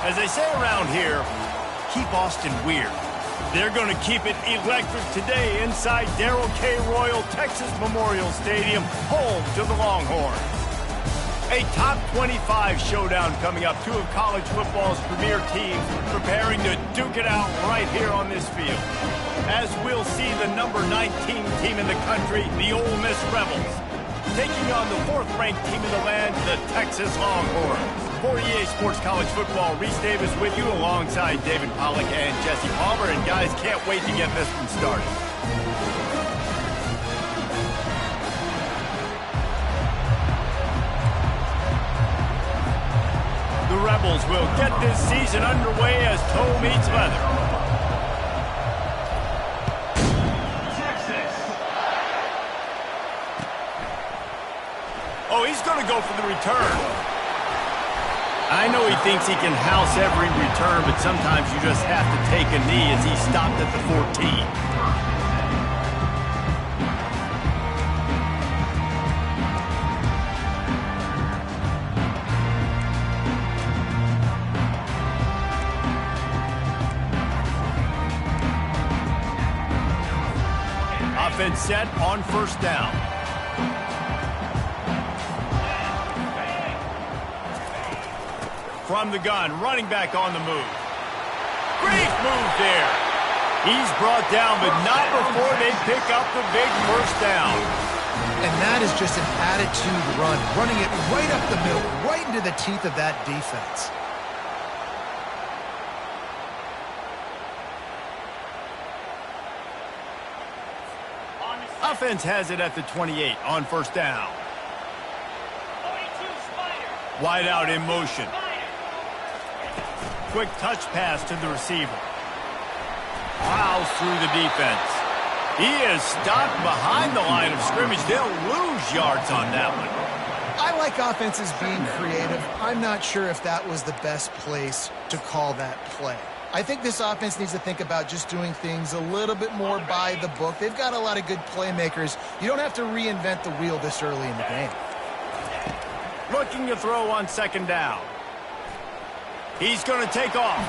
As they say around here, keep Austin weird. They're going to keep it electric today inside Darrell K. Royal Texas Memorial Stadium, home to the Longhorns. A top 25 showdown coming up. Two of college football's premier teams preparing to duke it out right here on this field. As we'll see the number 19 team in the country, the Ole Miss Rebels, taking on the fourth-ranked team in the land, the Texas Longhorns. For EA Sports College Football, Reese Davis with you alongside David Pollack and Jesse Palmer. And guys, can't wait to get this one started. The Rebels will get this season underway as toe meets leather. Oh, he's going to go for the return. I know he thinks he can house every return, but sometimes you just have to take a knee as he stopped at the 14. Offense set on first down. From the gun, running back on the move. Great move there. He's brought down, but not before they pick up the big first down. And that is just an attitude run, running it right up the middle, right into the teeth of that defense. Offense has it at the 28 on first down. Wide out in motion. Quick touch pass to the receiver. Plows through the defense. He is stopped behind the line of scrimmage. They'll lose yards on that one. I like offenses being creative. I'm not sure if that was the best place to call that play. I think this offense needs to think about just doing things a little bit more by the book. They've got a lot of good playmakers. You don't have to reinvent the wheel this early in the game. Looking to throw on second down. He's going to take off.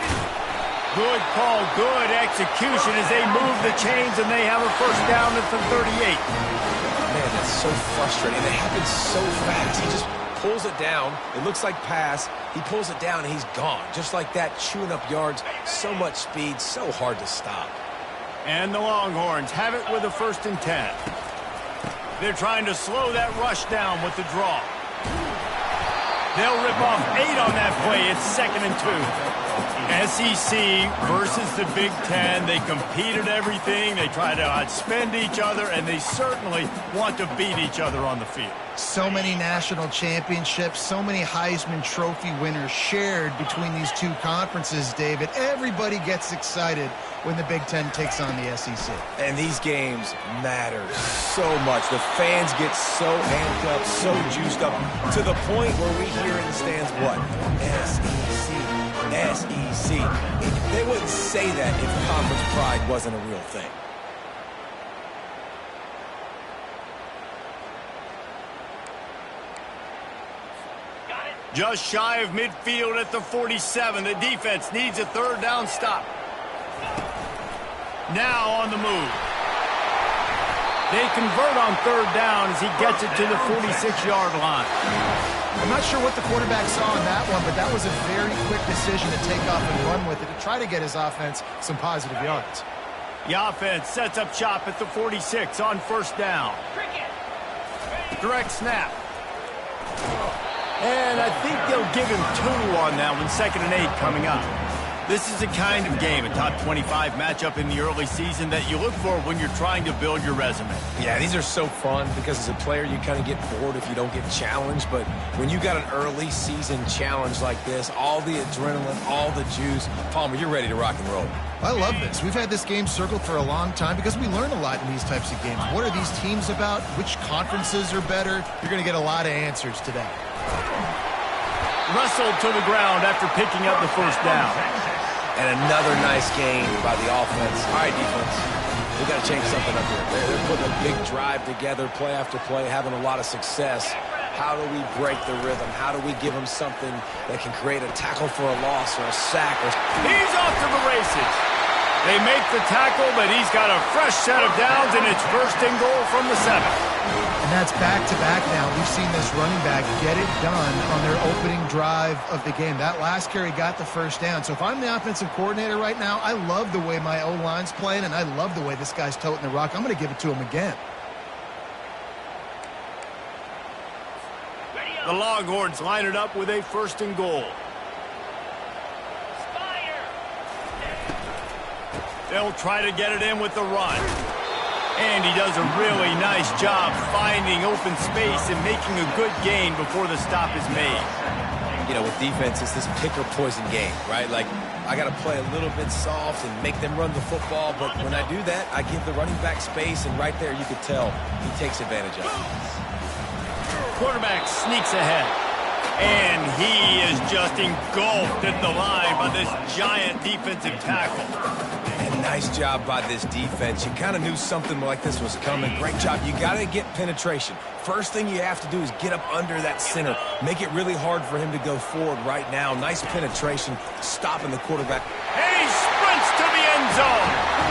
Good call, good execution as they move the chains and they have a first down at the 38. Man, that's so frustrating. It happens so fast. He just pulls it down. It looks like pass. He pulls it down and he's gone. Just like that, chewing up yards. So much speed, so hard to stop. And the Longhorns have it with a 1st and 10. They're trying to slow that rush down with the draw. They'll rip off 8 on that play. It's 2nd and 2. SEC versus the Big Ten. They compete at everything. They try to outspend each other, and they certainly want to beat each other on the field. So many national championships, so many Heisman Trophy winners shared between these two conferences, David. Everybody gets excited when the Big Ten takes on the SEC. And these games matter so much. The fans get so amped up, so juiced up, to the point where we hear in the stands, what? SEC, SEC. They wouldn't say that if conference pride wasn't a real thing. Just shy of midfield at the 47. The defense needs a 3rd down stop. Now on the move. They convert on 3rd down as he gets it to the 46-yard line. I'm not sure what the quarterback saw on that one, but that was a very quick decision to take off and run with it to try to get his offense some positive yards. The offense sets up shop at the 46 on 1st down. Direct snap. And I think they'll give him 2 on that one. 2nd and 8 coming up. This is the kind of game, a top 25 matchup in the early season that you look for when you're trying to build your resume. Yeah, these are so fun because as a player you kind of get bored if you don't get challenged, but when you got an early season challenge like this, all the adrenaline, all the juice, Palmer, you're ready to rock and roll. I love this. We've had this game circled for a long time because we learn a lot in these types of games. What are these teams about? Which conferences are better? You're going to get a lot of answers today. Wrestled to the ground after picking up the 1st down. And another nice game by the offense. All right, defense. We've got to change something up here. They're putting a big drive together, play after play, having a lot of success. How do we break the rhythm? How do we give them something that can create a tackle for a loss or a sack? He's off to the races. They make the tackle, but he's got a fresh set of downs, and it's first and goal from the 7. And that's back-to-back now. We've seen this running back get it done on their opening drive of the game. That last carry got the first down. So if I'm the offensive coordinator right now, I love the way my O-line's playing, and I love the way this guy's toting the rock. I'm going to give it to him again. The Longhorns line it up with a first and goal. They'll try to get it in with the run. And he does a really nice job finding open space and making a good gain before the stop is made. You know, with defense, it's this pick or poison game, right? Like, I got to play a little bit soft and make them run the football, but when I do that, I give the running back space, and right there you could tell he takes advantage of it. Quarterback sneaks ahead. And he is just engulfed at the line by this giant defensive tackle. And nice job by this defense. You kind of knew something like this was coming. Great job. You got to get penetration. First thing you have to do is get up under that center. Make it really hard for him to go forward right now. Nice penetration, stopping the quarterback. And he sprints to the end zone.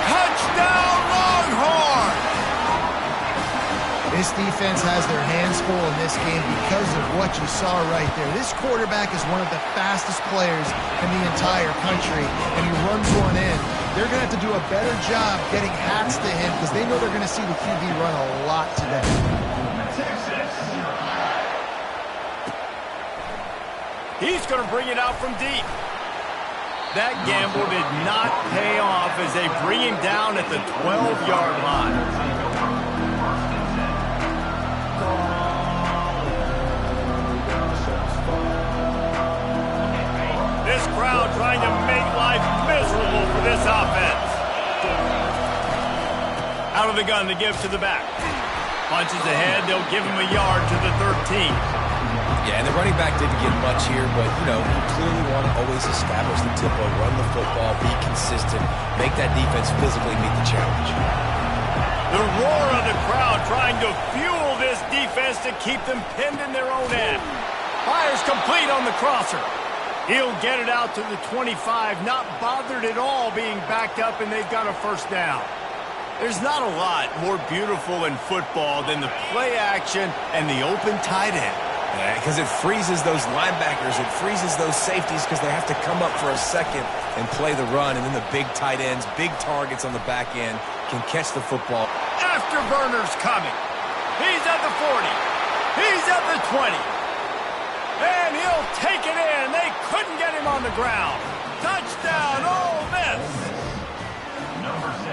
Touchdown, Longhorns! This defense has their hands full in this game because of what you saw right there. This quarterback is one of the fastest players in the entire country, and he runs one in. They're going to have to do a better job getting hats to him because they know they're going to see the QB run a lot today. He's going to bring it out from deep. That gamble did not pay off as they bring him down at the 12-yard line. This crowd trying to make life miserable for this offense. Out of the gun to give to the back. Punches ahead, they'll give him a yard to the 13. Yeah, and the running back didn't get much here, but, you know, you clearly want to always establish the tempo, run the football, be consistent, make that defense physically meet the challenge. The roar of the crowd trying to fuel this defense to keep them pinned in their own end. Fires complete on the crosser. He'll get it out to the 25, not bothered at all being backed up, and they've got a first down. There's not a lot more beautiful in football than the play action and the open tight end. Yeah, because it freezes those linebackers, it freezes those safeties because they have to come up for a second and play the run, and then the big tight ends, big targets on the back end can catch the football. Afterburner's coming. He's at the 40. He's at the 20. And he'll take it in. They couldn't get him on the ground. Touchdown, Ole Miss.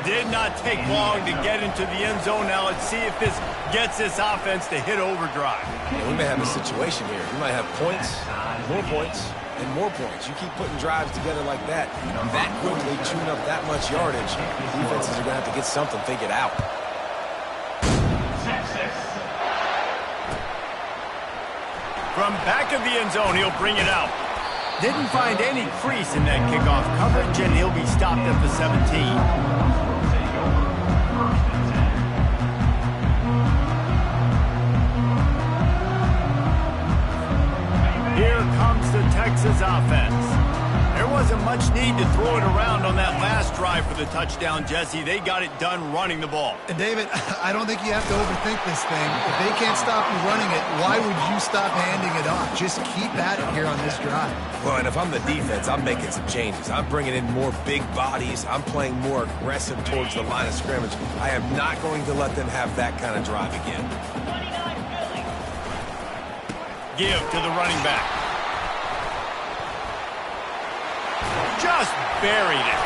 Did not take long to get into the end zone. Now let's see if this gets this offense to hit overdrive. Yeah, we may have a situation here. We might have points, and more points. You keep putting drives together like that quickly, chewing up that much yardage, defenses are going to have to get something figured out. From back of the end zone, he'll bring it out. Didn't find any crease in that kickoff coverage, and he'll be stopped at the 17. Here comes the Texas offense. There wasn't much need to throw it around on that last drive for the touchdown, Jesse. They got it done running the ball. And, David, I don't think you have to overthink this thing. If they can't stop you running it, why would you stop handing it off? Just keep at it here on this drive. Well, and if I'm the defense, I'm making some changes. I'm bringing in more big bodies. I'm playing more aggressive towards the line of scrimmage. I am not going to let them have that kind of drive again. Give to the running back. Just buried it.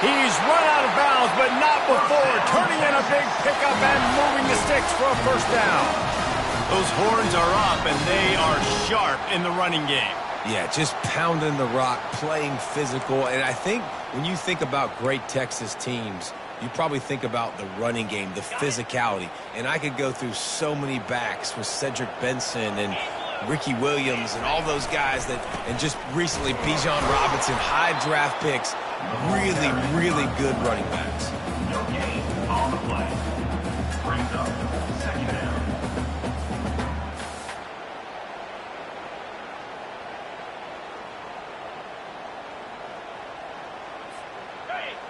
He's run out of bounds, but not before turning in a big pickup and moving the sticks for a first down. Those horns are up, and they are sharp in the running game. Yeah, just pounding the rock, playing physical. And I think when you think about great Texas teams, you probably think about the running game, the physicality. And I could go through so many backs with Cedric Benson and Ricky Williams and all those guys that, and just recently Bijan Robinson, high draft picks, really, really good running backs. No gain on the play. Brings up second down.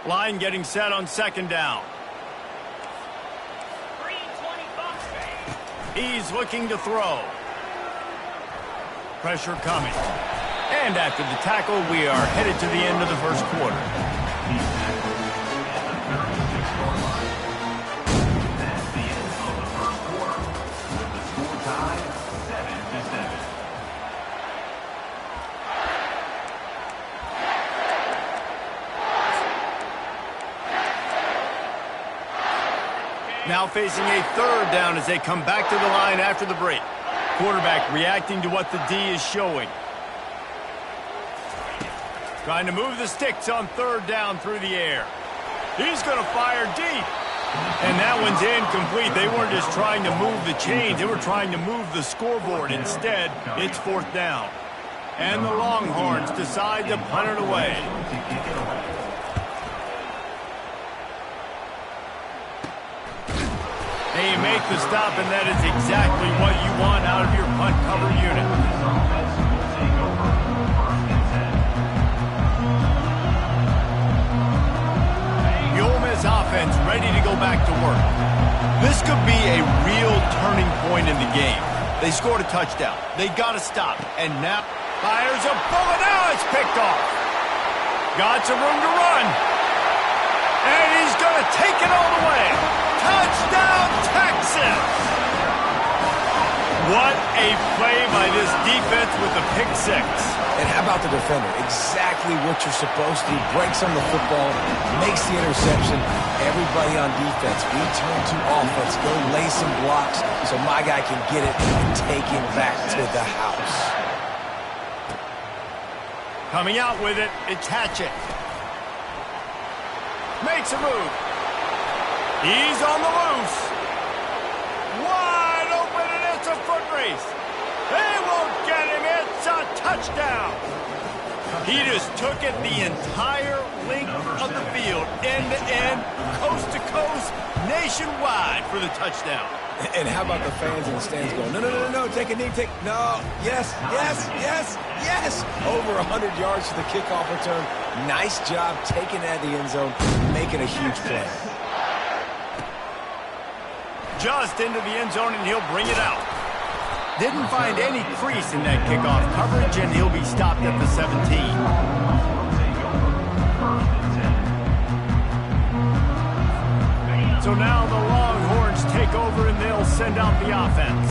Line getting set on second down. He's looking to throw. Pressure coming. And after the tackle, we are headed to the end of the first quarter. Now facing a third down as they come back to the line after the break. Quarterback reacting to what the D is showing. Trying to move the sticks on third down through the air. He's going to fire deep. And that one's incomplete. They weren't just trying to move the chains. They were trying to move the scoreboard. Instead, it's fourth down. And the Longhorns decide to punt it away. They make the stop, and that is exactly what you want out of your punt cover unit. The Ole Miss offense ready to go back to work. This could be a real turning point in the game. They scored a touchdown. They got to stop. And now fires a bullet. Now it's picked off. Got some room to run. And he's going to take it all the way. Touchdown, Texas! What a play by this defense with the pick six. And how about the defender? Exactly what you're supposed to do. Breaks on the football, makes the interception. Everybody on defense, we turn to offense. Go lay some blocks so my guy can get it and take it back to the house. Coming out with it, it's Hatchett. Makes a move. He's on the loose. Wide open, and it's a foot race. They won't get him. It's a touchdown. He just took it the entire length of the field, end to end, coast to coast, nationwide for the touchdown. And how about the fans in the stands going, no, no, no, no, take a knee, no, yes, yes, yes, yes. Over 100 yards to the kickoff return. Nice job taking that to the end zone, making a huge play. Just into the end zone, and he'll bring it out. Didn't find any crease in that kickoff coverage, and he'll be stopped at the 17. So now the Longhorns take over, and they'll send out the offense.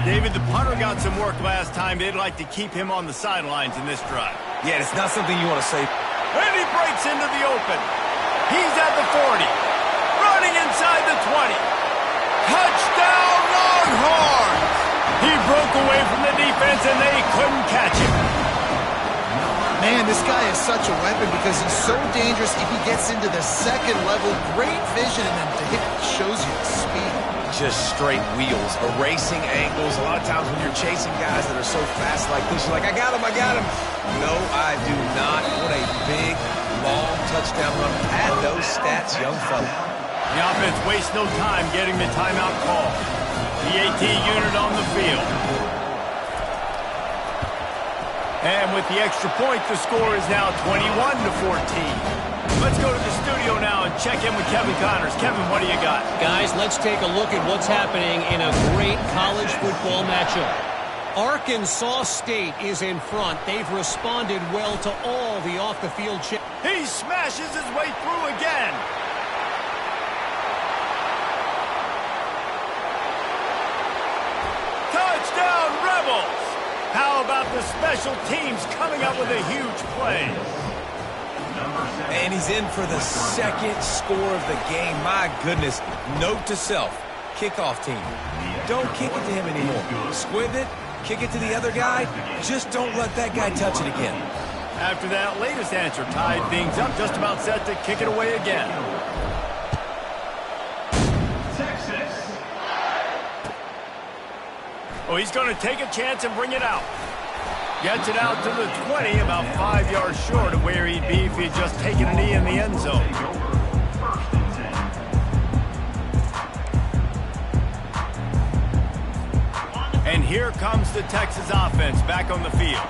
David, the punter got some work last time. They'd like to keep him on the sidelines in this drive. Yeah, it's not something you want to say. And he breaks into the open. He's at the 40. Running inside the 20. Touchdown, Longhorns! He broke away from the defense, and they couldn't catch him. Man, this guy is such a weapon because he's so dangerous if he gets into the second level. Great vision, and then shows you the speed. Just straight wheels, erasing angles. A lot of times when you're chasing guys that are so fast like this, you're like, I got him, I got him. No, I do not. What a big, long touchdown run. Add those stats, young fella. The offense wastes no time getting the timeout call. The AT unit on the field. And with the extra point, the score is now 21-14. Let's go to the studio now and check in with Kevin Connors. Kevin, what do you got? Guys, let's take a look at what's happening in a great college football matchup. Arkansas State is in front. They've responded well to all the off-the-field checks. He smashes his way through again. Touchdown, Rebels! How about the special teams coming up with a huge play? And he's in for the second score of the game. My goodness. Note to self, kickoff team. Don't kick it to him anymore. Squib it, kick it to the other guy. Just don't let that guy touch it again. After that latest answer tied things up, just about set to kick it away again. Oh, he's going to take a chance and bring it out. Gets it out to the 20, about 5 yards short of where he'd be if he'd just taken a knee in the end zone. And here comes the Texas offense back on the field.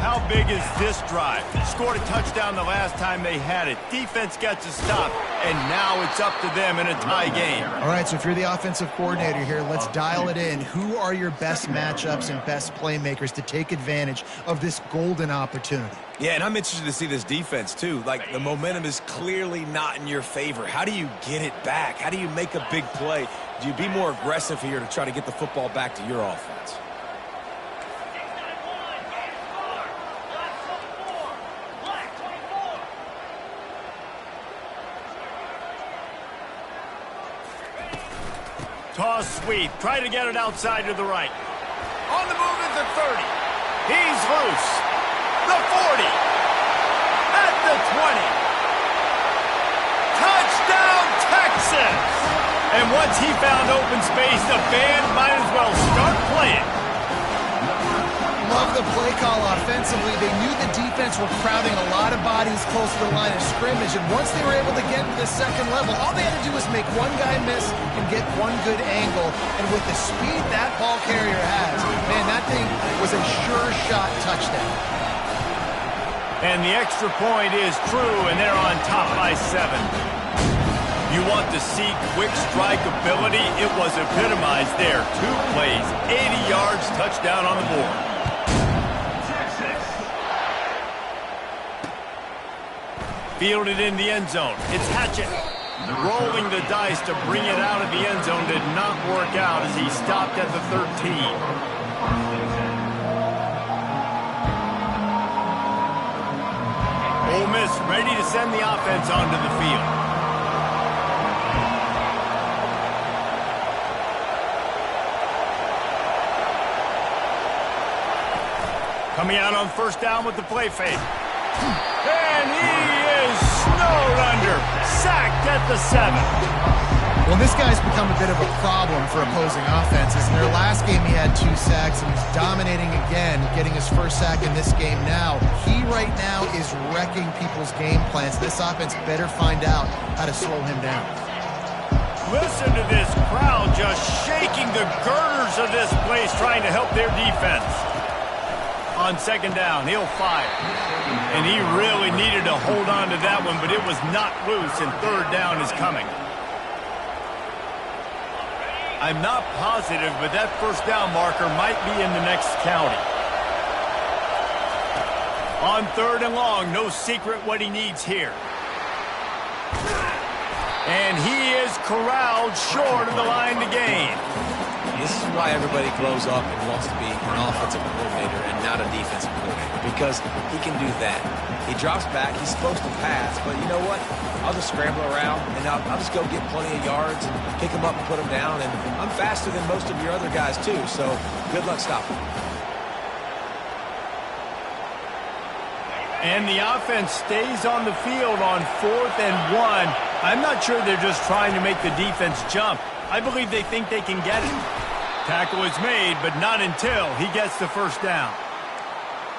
how big is this drive? Scored a touchdown the last time they had it. Defense gets a stop, and now it's up to them in a tie game. All right, so if you're the offensive coordinator here, let's dial it in. Who are your best matchups and best playmakers to take advantage of this golden opportunity? Yeah, and I'm interested to see this defense, too. Like, the momentum is clearly not in your favor. How do you get it back? How do you make a big play? Do you be more aggressive here to try to get the football back to your offense? Toss sweep. Try to get it outside to the right. On the move at the 30. He's loose. The 40. At the 20. Touchdown, Texas! And once he found open space, the band might as well start playing. Love the play call offensively. They knew the defense were crowding a lot of bodies close to the line of scrimmage, and once they were able to get to the second level, all they had to do was make one guy miss and get one good angle. And with the speed that ball carrier has, man, that thing was a sure shot touchdown. And the extra point is true, and they're on top by 7. You want to see quick strike ability? It was epitomized there. 2 plays, 80 yards, touchdown on the board. Fielded in the end zone. It's Hatchett. Rolling the dice to bring it out of the end zone did not work out as he stopped at the 13. Ole Miss ready to send the offense onto the field. Coming out on first down with the play fake. And he is snowed under. Sacked at the 7. Well, this guy's become a bit of a problem for opposing offenses. In their last game, he had 2 sacks, and he's dominating again, getting his first sack in this game now. He right now is wrecking people's game plans. This offense better find out how to slow him down. Listen to this crowd just shaking the girders of this place, trying to help their defense. On second down, he'll fire. And he really needed to hold on to that one, but it was not loose, and third down is coming. I'm not positive, but that first down marker might be in the next county. On third and long, no secret what he needs here. And he is corralled short of the line to gain. This is why everybody grows up and wants to be an offensive coordinator and not a defensive coordinator, because he can do that. He drops back. He's supposed to pass, but you know what? I'll just scramble around, and I'll just go get plenty of yards, pick him up and put him down, and I'm faster than most of your other guys, too, so good luck stopping. And the offense stays on the field on 4th and 1. I'm not sure they're just trying to make the defense jump. I believe they think they can get it. Tackle is made, but not until he gets the first down.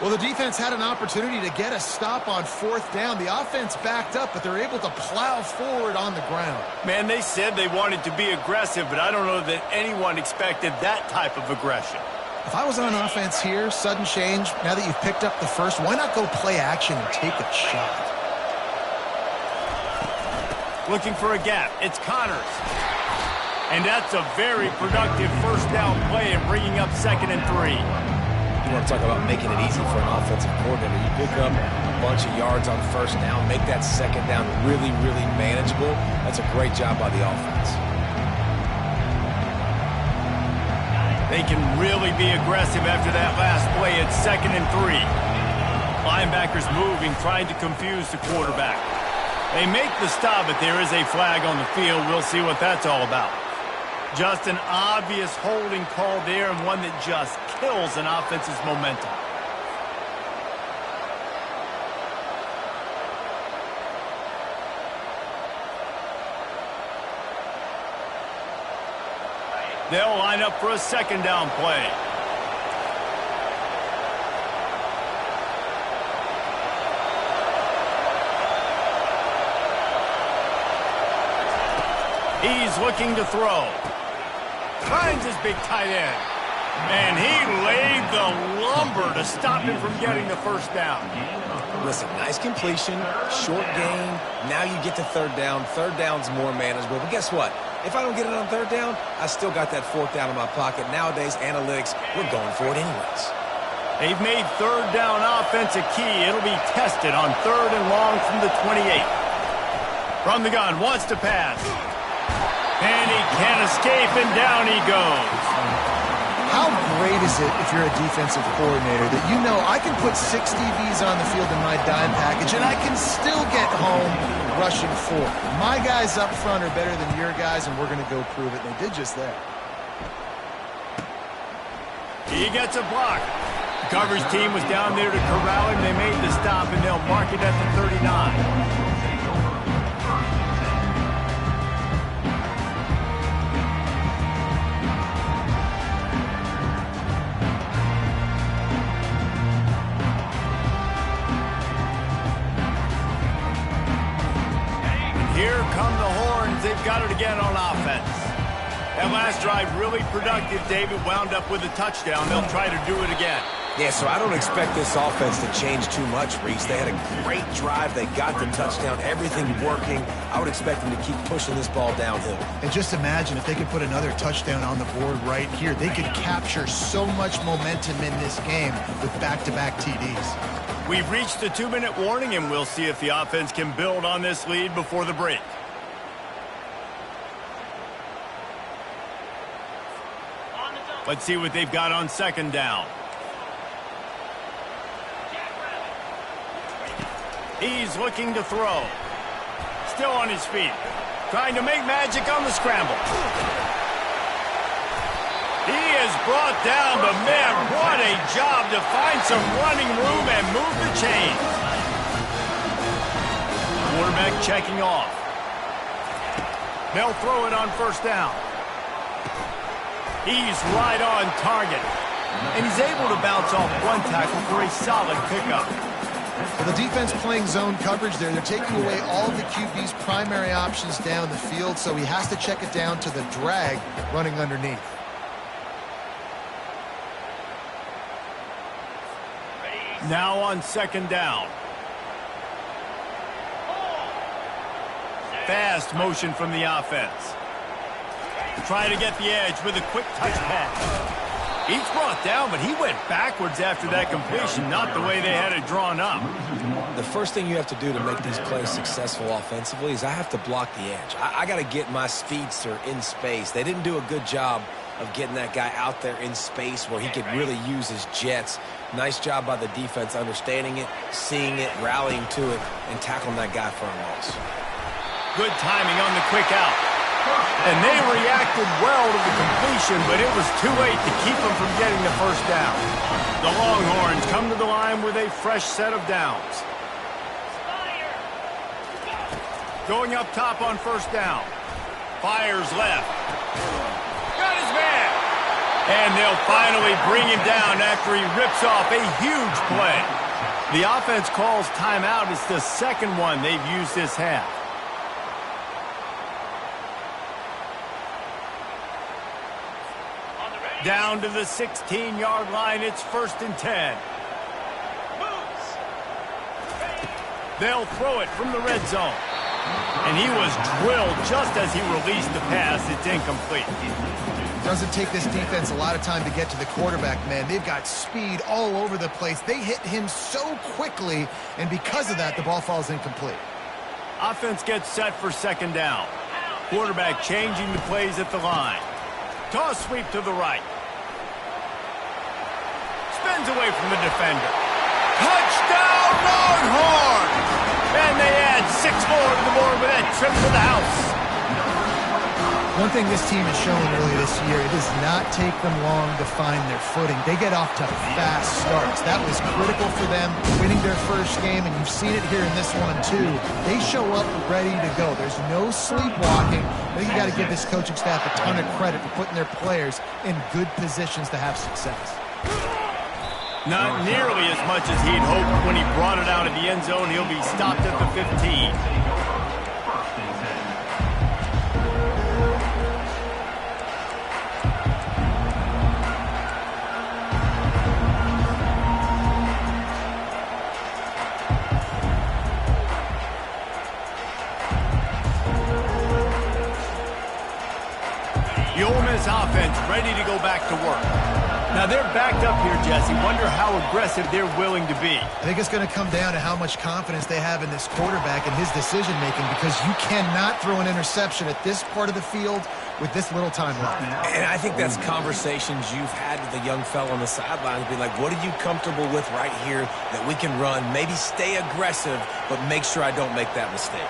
Well, the defense had an opportunity to get a stop on 4th down. The offense backed up, but they're able to plow forward on the ground. Man, they said they wanted to be aggressive, but I don't know that anyone expected that type of aggression. If I was on offense here, sudden change, now that you've picked up the first, why not go play action and take a shot? Looking for a gap. It's Connors. And that's a very productive first down play and bringing up 2nd and 3. You want to talk about making it easy for an offensive coordinator. You pick up a bunch of yards on first down, make that second down really, really manageable. That's a great job by the offense. They can really be aggressive after that last play at 2nd and 3. Linebackers moving, trying to confuse the quarterback. They make the stop, but there is a flag on the field. We'll see what that's all about. Just an obvious holding call there, and one that just kills an offense's momentum. They'll line up for a second down play. He's looking to throw. Finds his big tight end. And he laid the lumber to stop him from getting the first down. Listen, nice completion, short gain. Now you get to third down. Third down's more manageable. But guess what? If I don't get it on third down, I still got that fourth down in my pocket. Nowadays, analytics, we're going for it anyways. They've made third down offense a key. It'll be tested on 3rd and long from the 28. From the gun, wants to pass. And he can't escape, and down he goes. How great is it if you're a defensive coordinator that you know I can put 6 DBs on the field in my dime package and I can still get home rushing 4. My guys up front are better than your guys, and we're going to go prove it. And they did just that. He gets a block. The coverage team was down there to corral him. They made the stop, and they'll mark it at the 39. Here come the horns. They've got it again on offense. That last drive really productive. David wound up with a touchdown. They'll try to do it again. Yeah, so I don't expect this offense to change too much, Reese. They had a great drive. They got the touchdown. Everything working. I would expect them to keep pushing this ball downhill. And just imagine if they could put another touchdown on the board right here. They could capture so much momentum in this game with back-to-back TDs. We've reached the 2-minute warning, and we'll see if the offense can build on this lead before the break. Let's see what they've got on 2nd down. He's looking to throw. Still on his feet. Trying to make magic on the scramble. He is brought down, but man, what a job to find some running room and move the chains. Quarterback checking off. They'll throw it on 1st down. He's right on target. And he's able to bounce off one tackle for a solid pickup. Well, the defense playing zone coverage there. They're taking away all of the QB's primary options down the field, so he has to check it down to the drag running underneath. Now on 2nd down. Fast motion from the offense. Trying to get the edge with a quick touch pass. He's brought down, but he went backwards after that completion, not the way they had it drawn up. The first thing you have to do to make these plays successful offensively is I have to block the edge. I got to get my speedster in space. They didn't do a good job of getting that guy out there in space where he could really use his jets. Nice job by the defense understanding it, seeing it, rallying to it, and tackling that guy for a loss. Good timing on the quick out. And they reacted well to the completion, but it was too late to keep them from getting the 1st down. The Longhorns come to the line with a fresh set of downs. Going up top on 1st down. Fires left. Got his man. And they'll finally bring him down after he rips off a huge play. The offense calls timeout. It's the 2nd one they've used this half. Down to the 16-yard line. It's 1st and 10. They'll throw it from the red zone. And he was drilled just as he released the pass. It's incomplete. Doesn't take this defense a lot of time to get to the quarterback, man. They've got speed all over the place. They hit him so quickly, and because of that, the ball falls incomplete. Offense gets set for 2nd down. Quarterback changing the plays at the line. Toss sweep to the right. Spins away from the defender. Touchdown, Longhorns! And they add 6 more to the board with that trip to the house. One thing this team has shown earlier this year, it does not take them long to find their footing. They get off to fast starts. That was critical for them, winning their 1st game, and you've seen it here in this one, too. They show up ready to go. There's no sleepwalking. I think you got to give this coaching staff a ton of credit for putting their players in good positions to have success. Not nearly as much as he'd hoped when he brought it out of the end zone. He'll be stopped at the 15. defense ready to go back to work. Now they're backed up here, Jesse. Wonder how aggressive they're willing to be. I think it's going to come down to how much confidence they have in this quarterback and his decision-making, because you cannot throw an interception at this part of the field with this little time left. And I think that's conversations you've had with the young fella on the sidelines. Be like, what are you comfortable with right here that we can run? Maybe stay aggressive, but make sure I don't make that mistake.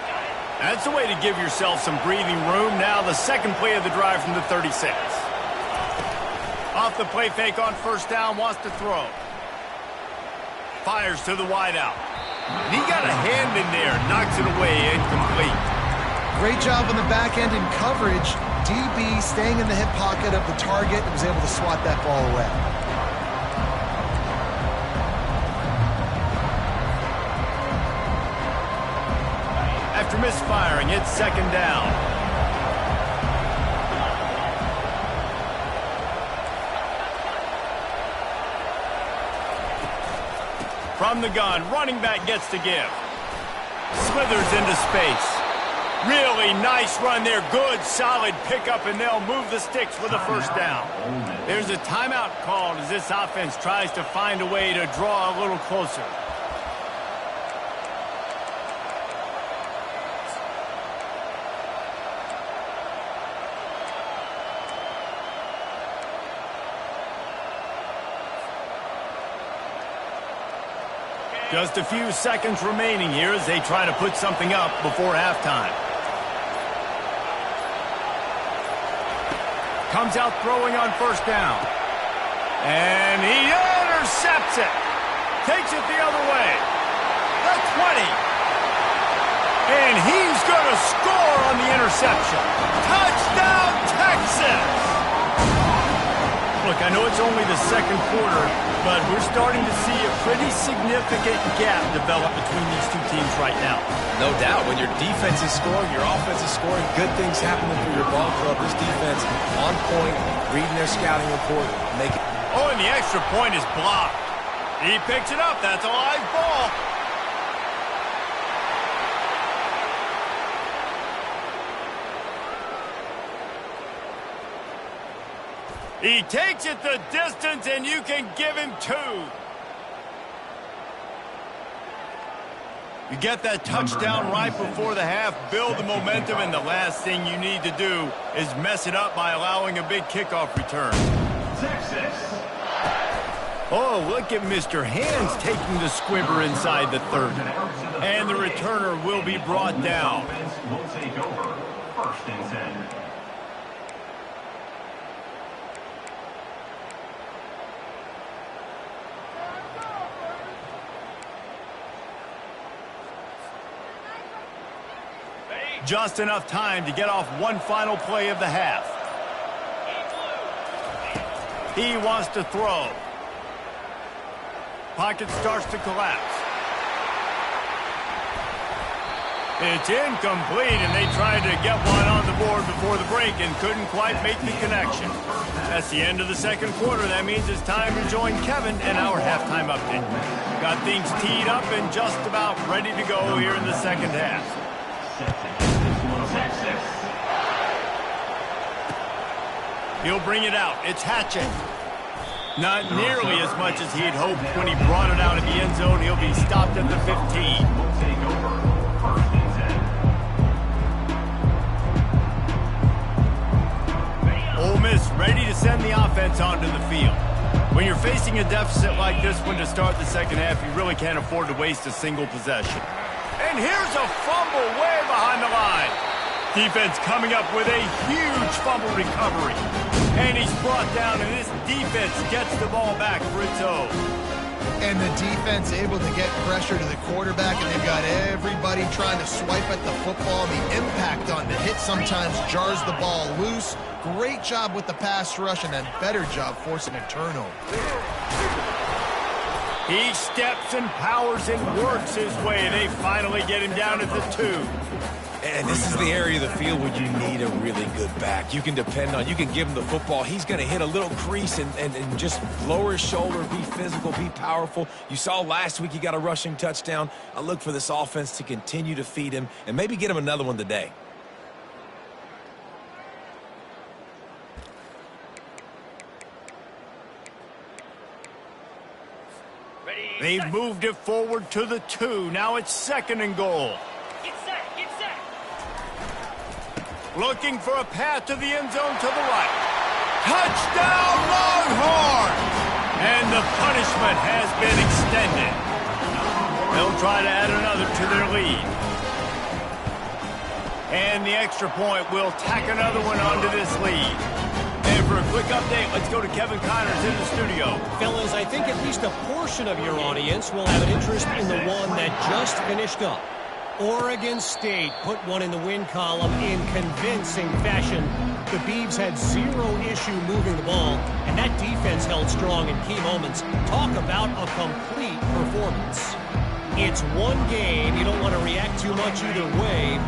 That's the way to give yourself some breathing room. Now the second play of the drive from the 36. Off the play fake on first down, wants to throw. Fires to the wideout. He got a hand in there, knocks it away, incomplete. Great job on the back end in coverage. DB staying in the hip pocket of the target and was able to swat that ball away. After misfiring, it's second down. From the gun, running back gets to give. Slithers into space. Really nice run there. Good, solid pickup, and they'll move the sticks with a first down. There's a timeout called as this offense tries to find a way to draw a little closer. Just a few seconds remaining here as they try to put something up before halftime. Comes out throwing on first down. And he intercepts it. Takes it the other way. The 20. And he's going to score on the interception. Touchdown, Texas! Look, I know it's only the second quarter, but we're starting to see a pretty significant gap develop between these two teams right now. No doubt. When your defense is scoring, your offense is scoring, good things happening for your ball club. This defense on point, reading their scouting report, making... Oh, and the extra point is blocked. He picks it up. That's a live ball. He takes it the distance, and you can give him 2. You get that touchdown right before the half, build the momentum, and the last thing you need to do is mess it up by allowing a big kickoff return. Oh, look at Mr. Hands taking the squibber inside the 30. And the returner will be brought down. Will take over. First and 10. Just enough time to get off one final play of the half. He wants to throw. Pocket starts to collapse. It's incomplete, and they tried to get one on the board before the break and couldn't quite make the connection. That's the end of the second quarter. That means it's time to join Kevin and our halftime update. Got things teed up and just about ready to go here in the second half. He'll bring it out. It's Hatchett. Not nearly as much as he'd hoped when he brought it out of the end zone. He'll be stopped at the 15. Ole Miss ready to send the offense onto the field. When you're facing a deficit like this one to start the second half, you really can't afford to waste a single possession. And here's a fumble way behind the line. Defense coming up with a huge fumble recovery. And he's brought down, and this defense gets the ball back for its own. And the defense able to get pressure to the quarterback, and they've got everybody trying to swipe at the football. The impact on the hit sometimes jars the ball loose. Great job with the pass rush, and a better job forcing a turnover. He steps and powers and works his way. They finally get him down at the 2. And this is the area of the field where you need a really good back. You can depend on, you can give him the football. He's going to hit a little crease and just lower his shoulder, be physical, be powerful. You saw last week he got a rushing touchdown. I look for this offense to continue to feed him and maybe get him another one today. They've moved it forward to the 2. Now it's 2nd and goal. Get set, get set. Looking for a path to the end zone to the right. Touchdown, Longhorns! And the punishment has been extended. They'll try to add another to their lead. And the extra point will tack another one onto this lead. And for a quick update, let's go to Kevin Connors in the studio. Fellas, I think at least a portion of your audience will have an interest in the one that just finished up. Oregon State put one in the win column in convincing fashion. The Beavs had zero issue moving the ball, and that defense held strong in key moments. Talk about a complete performance. It's one game. You don't want to react too much either way.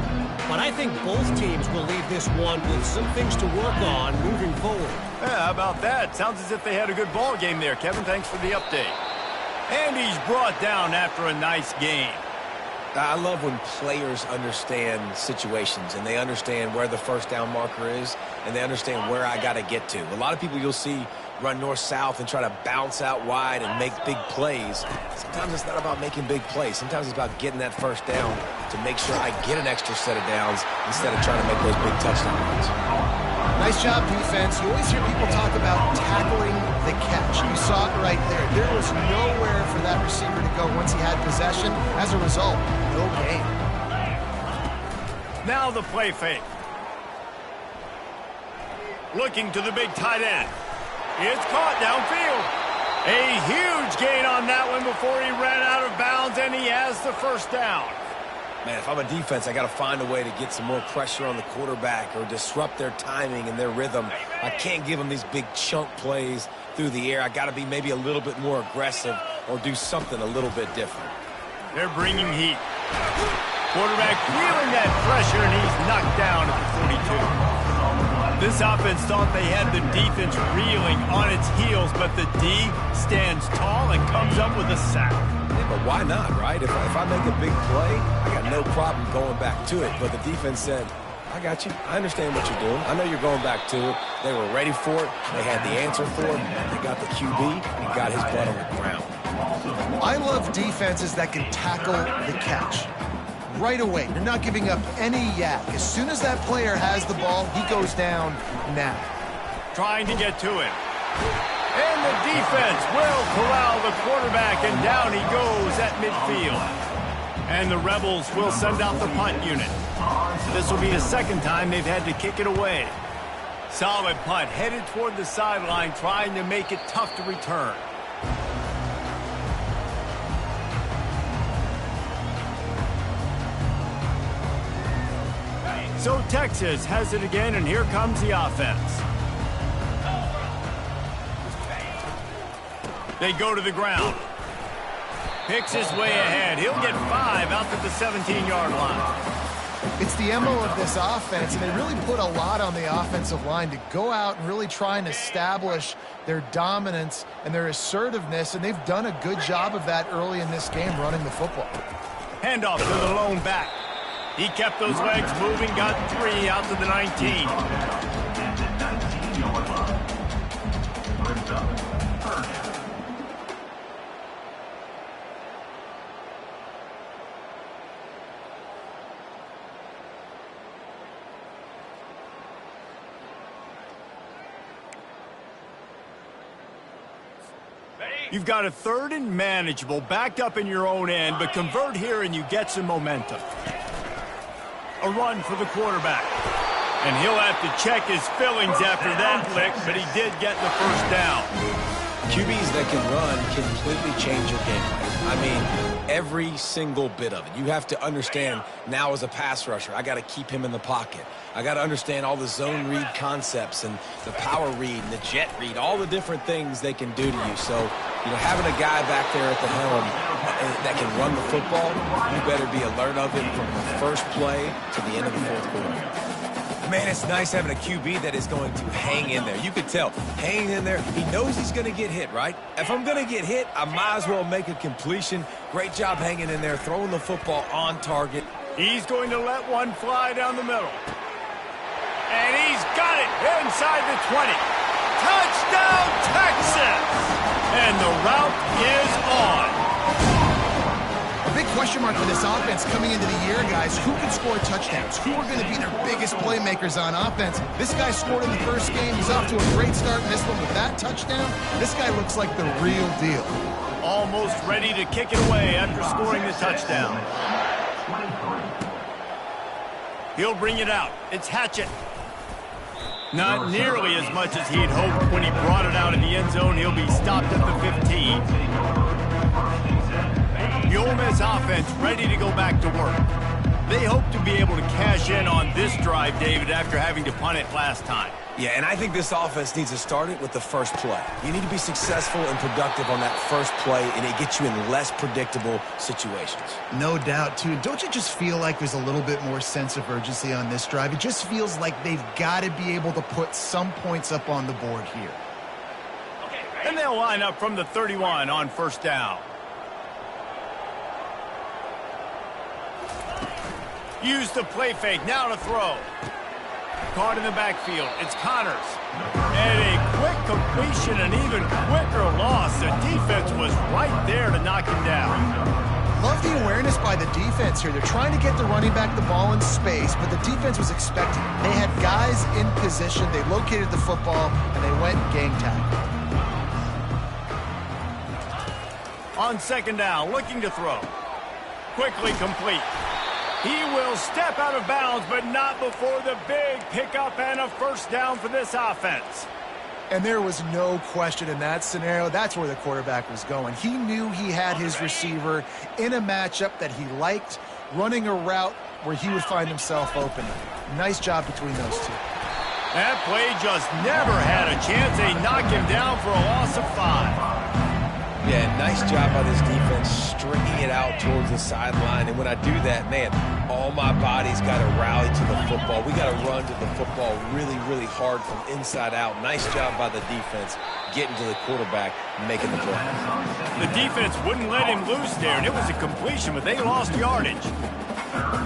But I think both teams will leave this one with some things to work on moving forward. Yeah, how about that? Sounds as if they had a good ball game there. Kevin, thanks for the update. And he's brought down after a nice game. I love when players understand situations and they understand where the first down marker is and they understand where I got to get to. A lot of people you'll see run north-south and try to bounce out wide and make big plays. Sometimes it's not about making big plays. Sometimes it's about getting that first down to make sure I get an extra set of downs instead of trying to make those big touchdown runs. Nice job, defense. You always hear people talk about tackling the catch. You saw it right there. There was nowhere for that receiver to go once he had possession. As a result, no gain. Now the play fake. Looking to the big tight end. It's caught downfield. A huge gain on that one before he ran out of bounds, and he has the first down. Man, if I'm a defense, I got to find a way to get some more pressure on the quarterback or disrupt their timing and their rhythm. I can't give them these big chunk plays through the air. I got to be maybe a little bit more aggressive or do something a little bit different. They're bringing heat. Quarterback feeling that pressure, and he's knocked down at the 42. This offense thought they had the defense reeling on its heels, but the D stands tall and comes up with a sack. Yeah, but why not, right? If I make a big play, I got no problem going back to it. But the defense said, I got you. I understand what you're doing. I know you're going back to it. They were ready for it. They had the answer for it. They got the QB. He got his butt on the ground. I love defenses that can tackle the catch. Right away, you're not giving up any yak. As soon as that player has the ball, he goes down now. Trying to get to it. And the defense will corral the quarterback, and down he goes at midfield. And the Rebels will send out the punt unit. This will be the second time they've had to kick it away. Solid punt, headed toward the sideline, trying to make it tough to return. So Texas has it again, and here comes the offense. They go to the ground. Picks his way ahead. He'll get 5 out to the 17-yard line. It's the MO of this offense, and they really put a lot on the offensive line to go out and really try and establish their dominance and their assertiveness, and they've done a good job of that early in this game running the football. Handoff to the lone back. He kept those legs moving, got 3 out to the 19. You've got a 3rd and manageable, backed up in your own end, but convert here and you get some momentum. A run for the quarterback. And he'll have to check his fillings after that lick, but he did get the first down. QBs that can run completely change your game plan. I mean, every single bit of it. You have to understand now as a pass rusher, I got to keep him in the pocket. I got to understand all the zone read concepts and the power read and the jet read, all the different things they can do to you. So, you know, having a guy back there at the helm that can run the football, you better be alert of it from the first play to the end of the 4th quarter. Man, it's nice having a QB that is going to hang in there. You could tell, hanging in there, he knows he's going to get hit, right? If I'm going to get hit, I might as well make a completion. Great job hanging in there, throwing the football on target. He's going to let one fly down the middle. And he's got it inside the 20. Touchdown, Texas! And the route is on. big question mark for this offense coming into the year, guys. Who can score touchdowns? Who are going to be their biggest playmakers on offense? This guy scored in the first game. He's off to a great start in this one with that touchdown. This guy looks like the real deal. Almost ready to kick it away after scoring the touchdown. He'll bring it out. It's Hatchett. Not nearly as much as he'd hoped when he brought it out in the end zone. He'll be stopped at the 15. The Ole Miss offense ready to go back to work. They hope to be able to cash in on this drive, David, after having to punt it last time. Yeah, and I think this offense needs to start it with the first play. You need to be successful and productive on that first play, and it gets you in less predictable situations. No doubt, too. Don't you just feel like there's a little bit more sense of urgency on this drive? It just feels like they've got to be able to put some points up on the board here. And they'll line up from the 31 on first down. Use the play fake, now to throw. Caught in the backfield, it's Connors. And a quick completion, an even quicker loss. The defense was right there to knock him down. Love the awareness by the defense here. They're trying to get the running back the ball in space, but the defense was expecting it. They had guys in position, they located the football, and they went gang tackle. On second down, looking to throw. Quickly complete. He will step out of bounds, but not before the big pickup and a first down for this offense. And there was no question in that scenario. That's where the quarterback was going. He knew he had his receiver in a matchup that he liked, running a route where he would find himself open. Nice job between those two. That play just never had a chance. They knock him down for a loss of 5. Yeah, nice job by this defense stringing it out towards the sideline. And when I do that, man, all my body's got to rally to the football. We got to run to the football really, really hard from inside out. Nice job by the defense getting to the quarterback and making the play. The defense wouldn't let him loose there, and it was a completion, but they lost yardage.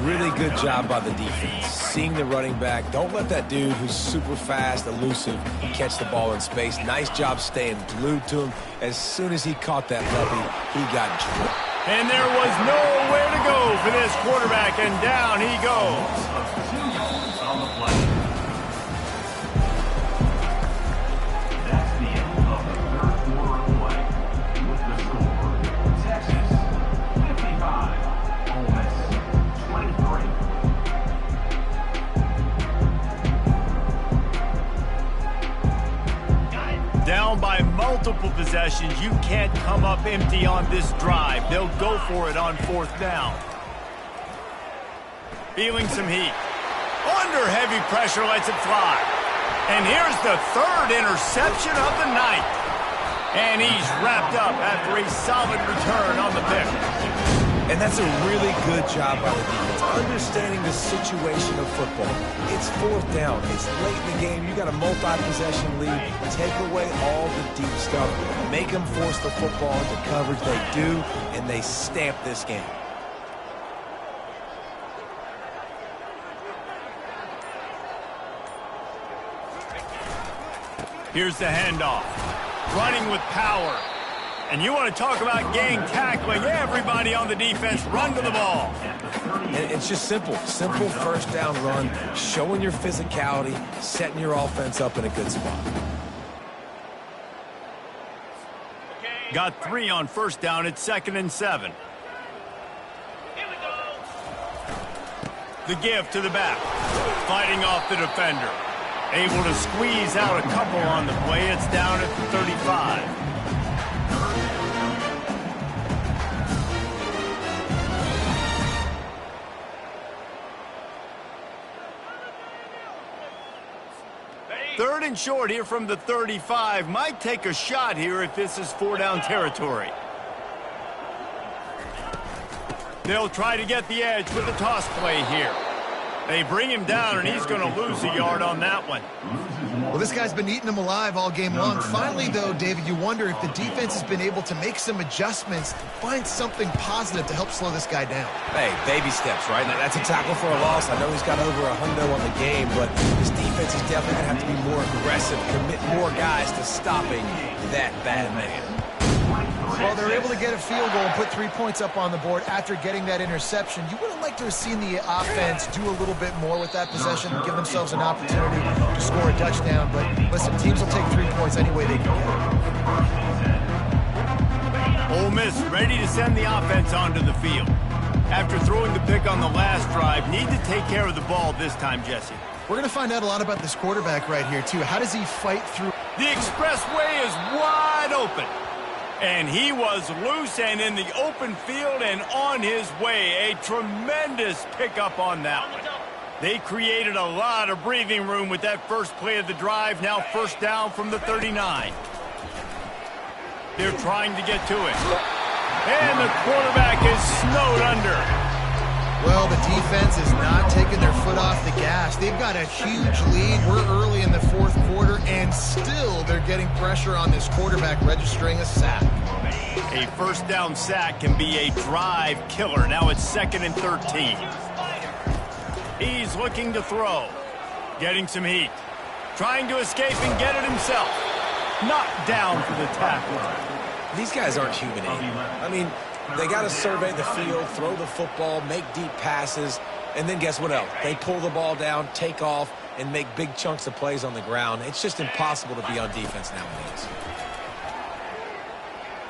Really good job by the defense. Seeing the running back. Don't let that dude who's super fast, elusive, catch the ball in space. Nice job staying glued to him. As soon as he caught that puppy, he got dripped. And there was nowhere to go for this quarterback, and down he goes. 2 yards on the play. That's the end of the third quarter of play. With the score, Texas 55, Ole Miss 23. Down by multiple possessions, you can't come up empty on this drive. They'll go for it on fourth down. Feeling some heat. Under heavy pressure, lets it fly. And here's the third interception of the night. And he's wrapped up after a solid return on the pick. And that's a really good job by the defense, understanding the situation of football. It's fourth down. It's late in the game. You got a multi-possession lead. Take away all the deep stuff. Make them force the football into coverage. They do, and they stamp this game. Here's the handoff. Running with power. And you want to talk about gang tackling. Everybody on the defense run to the ball. And it's just simple. Simple first down run, showing your physicality, setting your offense up in a good spot. Got 3 on first down. It's 2nd and 7. The give to the back. Fighting off the defender. Able to squeeze out a couple on the play. It's down at the 35. Third and short here from the 35. Might take a shot here if this is 4-down territory. They'll try to get the edge with the toss play here. They bring him down, and he's going to lose a yard on that one. Well, this guy's been eating them alive all game long. Finally, though, David, you wonder if the defense has been able to make some adjustments, find something positive to help slow this guy down. Hey, baby steps, right? Now, that's a tackle for a loss. I know he's got over $100 on the game, but this defense is definitely going to have to be more aggressive, commit more guys to stopping that bad man. Well, they're able to get a field goal and put 3 points up on the board after getting that interception. You would have liked to have seen the offense do a little bit more with that possession, give themselves an opportunity to score a touchdown. But listen, teams will take 3 points any way they can get it. Ole Miss ready to send the offense onto the field. After throwing the pick on the last drive, need to take care of the ball this time, Jesse. We're going to find out a lot about this quarterback right here, too. How does he fight through? The expressway is wide open. And he was loose and in the open field and on his way. A tremendous pickup on that one. They created a lot of breathing room with that first play of the drive. Now first down from the 39. They're trying to get to it. And the quarterback is snowed under. Well, the defense is not taking their foot off the gas. They've got a huge lead. We're early in the fourth quarter, and still they're getting pressure on this quarterback, registering a sack. A first down sack can be a drive killer. Now it's 2nd and 13. He's looking to throw. Getting some heat. Trying to escape and get it himself. Knocked down for the tackle. These guys aren't human. I mean, they got to survey the field, throw the football, make deep passes, and then guess what else? They pull the ball down, take off, and make big chunks of plays on the ground. It's just impossible to be on defense nowadays.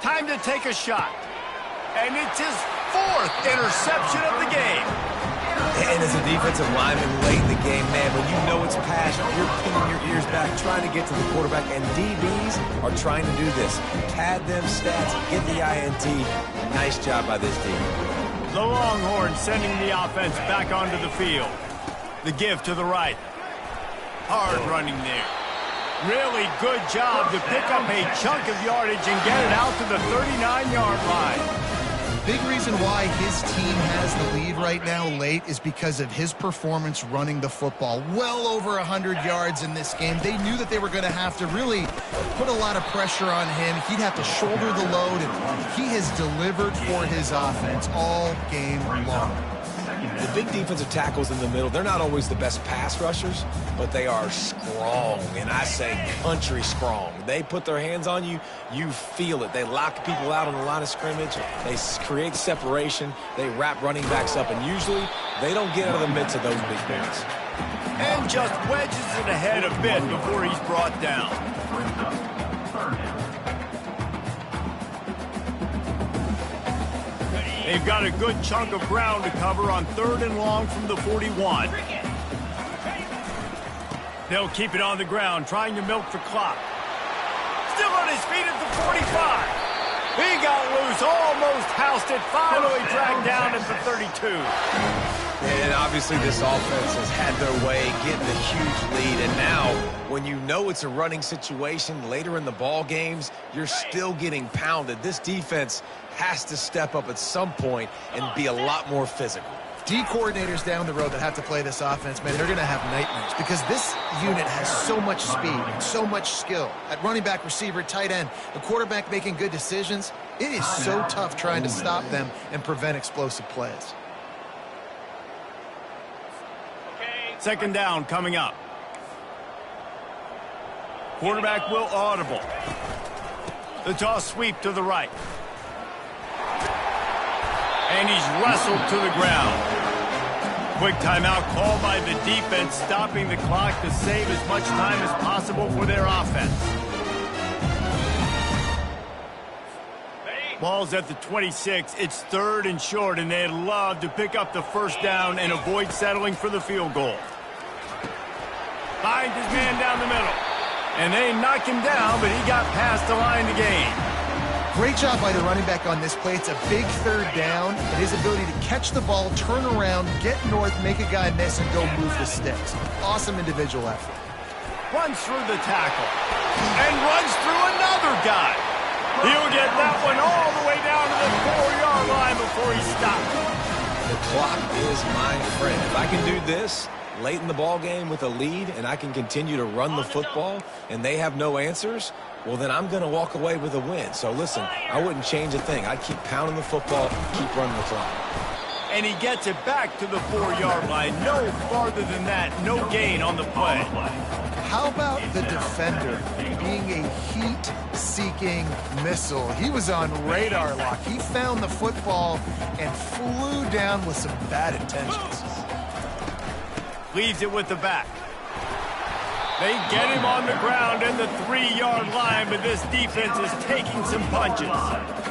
Time to take a shot. And it's his 4th interception of the game. And as a defensive lineman late in the game, man, when you know it's passion, you're pinning your ears back, trying to get to the quarterback, and DBs are trying to do this. Pad them stats, get the INT. Nice job by this team. The Longhorns sending the offense back onto the field. The give to the right. Hard running there. Really good job to pick up a chunk of yardage and get it out to the 39-yard line. Big reason why his team has the lead right now late is because of his performance running the football. Well over 100 yards in this game. They knew that they were going to have to really put a lot of pressure on him. He'd have to shoulder the load, and he has delivered for his offense all game long. The big defensive tackles in the middle, they're not always the best pass rushers, but they are strong, and I say country strong. They put their hands on you, you feel it. They lock people out on the line of scrimmage. They create separation. They wrap running backs up, and usually they don't get out of the midst of those big boys. And just wedges it ahead a bit before he's brought down. They've got a good chunk of ground to cover on 3rd and long from the 41. They'll keep it on the ground, trying to milk the clock. Still on his feet at the 45. He got loose, almost housed it, finally dragged down at the 32. And obviously this offense has had their way, getting a huge lead. And now, when you know it's a running situation later in the ball games, you're still getting pounded. This defense has to step up at some point and be a lot more physical. D coordinators down the road that have to play this offense, man, they're going to have nightmares because this unit has so much speed and so much skill. At running back, receiver, tight end, the quarterback making good decisions. It is so tough trying to stop them and prevent explosive plays. 2nd down coming up. Quarterback will audible. The toss sweep to the right. And he's wrestled to the ground. Quick timeout called by the defense, stopping the clock to save as much time as possible for their offense. Ball's at the 26. It's 3rd and short, and they'd love to pick up the first down and avoid settling for the field goal. Finds his man down the middle. And they knock him down, but he got past the line to gain. Great job by the running back on this play. It's a big 3rd down, and his ability to catch the ball, turn around, get north, make a guy miss, and go move the sticks. Awesome individual effort. Runs through the tackle. And runs through another guy. He'll get that one all the way down to the 4-yard line before he stops. The clock is my friend. If I can do this late in the ball game with a lead and I can continue to run the football and they have no answers, well, then I'm going to walk away with a win. So, listen, I wouldn't change a thing. I'd keep pounding the football, keep running the clock. and he gets it back to the 4-yard line. No farther than that, no gain on the play. How about the defender being a heat-seeking missile? He was on radar lock. He found the football and flew down with some bad intentions. Leaves it with the back. They get him on the ground at the 3-yard line, but this defense is taking some punches.